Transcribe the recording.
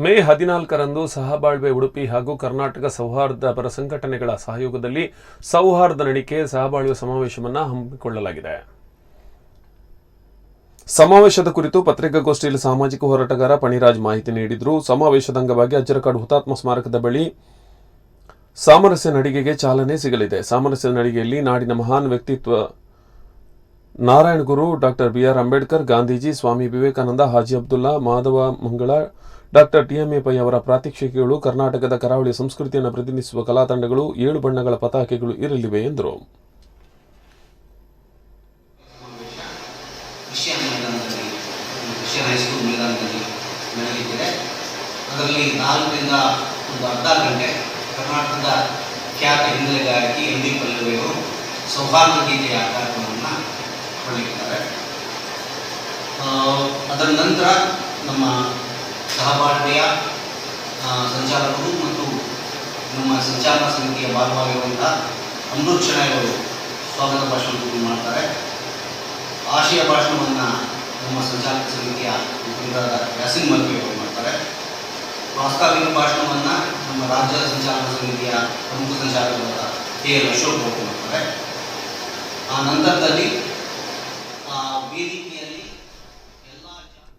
ಮೇ 14ರಂದು ಸಹಬಾಳ್ವೆ ಉಡುಪಿ ಹಾಗೂ ಕರ್ನಾಟಕ ಸೌಹಾರ್ದ ಪರ ಸಂಘಟನೆಗಳ ಸಹಯೋಗದಲ್ಲಿ ಸೌಹಾರ್ದ ನಡಿಕೆ ಸಹಬಾಳ್ವೆ ಸಮಾವೇಶವನ್ನು ಹಮ್ಮಿಕೊಳ್ಳಲಾಗಿದೆ. ಸಮಾವೇಶದ ಕುರಿತು ಪತ್ರಿಕಾಗೋಷ್ಠಿಯಲ್ಲಿ ಸಾಮಾಜಿಕ ಹೋರಾಟಗಾರ ಪಣಿರಾಜ್ ಮಾಹಿತಿ ನೀಡಿದರು. ಸಮಾವೇಶದ ಅಂಗವಾಗಿ ಅಜ್ಜರಕಾಡು ಹುತಾತ್ಮ ಸ್ಮಾರಕದ ಬಳಿ ಸಾಮರಸ್ಯ ನಡಿಗೆಗೆ ಚಾಲನೆ ಸಿಗಲಿದೆ. ಸಾಮರಸ್ಯ ನಡಿಗೆಯಲ್ಲಿ ನಾಡಿನ ಮಹಾನ್ ವ್ಯಕ್ತಿತ್ವ ನಾರಾಯಣ ಗುರು, ಡಾಕ್ಟರ್ ಬಿ.ಆರ್. ಅಂಬೇಡ್ಕರ್, ಗಾಂಧೀಜಿ, ಸ್ವಾಮಿ ವಿವೇಕಾನಂದ, ಹಾಜಿ ಅಬ್ದುಲ್ಲಾ, ಮಾಧವ ಮಂಗಳ, ಡಾಕ್ಟರ್ ಟಿ.ಎಂ.ಎ. ಪೈ ಅವರ ಪ್ರಾತ್ಯಕ್ಷಿಕೆಗಳು, ಕರ್ನಾಟಕದ ಕರಾವಳಿ ಸಂಸ್ಕೃತಿಯನ್ನು ಪ್ರತಿನಿಧಿಸುವ ಕಲಾ ತಂಡಗಳು, 7 ಬಣ್ಣಗಳ ಪತಾಕೆಗಳು ಇರಲಿವೆ ಎಂದರು. ಅದರಲ್ಲಿ 4 ರಿಂದ ಒಂದು ಅರ್ಧ ಗಂಟೆ ಕರ್ನಾಟಕದ ಖ್ಯಾತ ಹಿನ್ನೆಲೆ ಗಾಯಕಿ ಎಂ.ಡಿ. ಪಲ್ಲವಿಯವರು ಸೌಹಾರ್ದ ಗೀತೆಯ ಕಾರ್ಯಕ್ರಮವನ್ನು ಕೊಡಲಿದ್ದಾರೆ. ಅದರ ನಂತರ ನಮ್ಮ ಸಹಬಾಳ್ವೆಯ ಸಂಚಾಲಕರು ಮತ್ತು ನಮ್ಮ ಸಂಚಾಲನಾ ಸಮಿತಿಯ ಭಾಗವಾಗಿರುವಂತಹ ಅಮೃತ್ ಶೆಣೈ ಅವರು ಸ್ವಾಗತ ಭಾಷಣವನ್ನು ಮಾಡ್ತಾರೆ. ಆಶಯ ಭಾಷಣವನ್ನು ನಮ್ಮ ಸಂಚಾಲಕ ಸಮಿತಿಯ ಮುಖಂಡರಾದ ಯಾಸಿನ್ ಮಲ್ಪೆ ಅವರು ಮಾಡ್ತಾರೆ. ಪ್ರಾಸ್ತಾವಿಕ ಭಾಷಣವನ್ನು ನಮ್ಮ ರಾಜ್ಯ ಸಂಚಾಲನಾ ಸಮಿತಿಯ ಪ್ರಮುಖ ಸಂಚಾಲಕರಾದ ಕೆ.ಎಲ್. ಅಶೋಕ್ ಅವರು ಮಾಡ್ತಾರೆ. ಆ ನಂತರದಲ್ಲಿ ವೇದಿಕೆ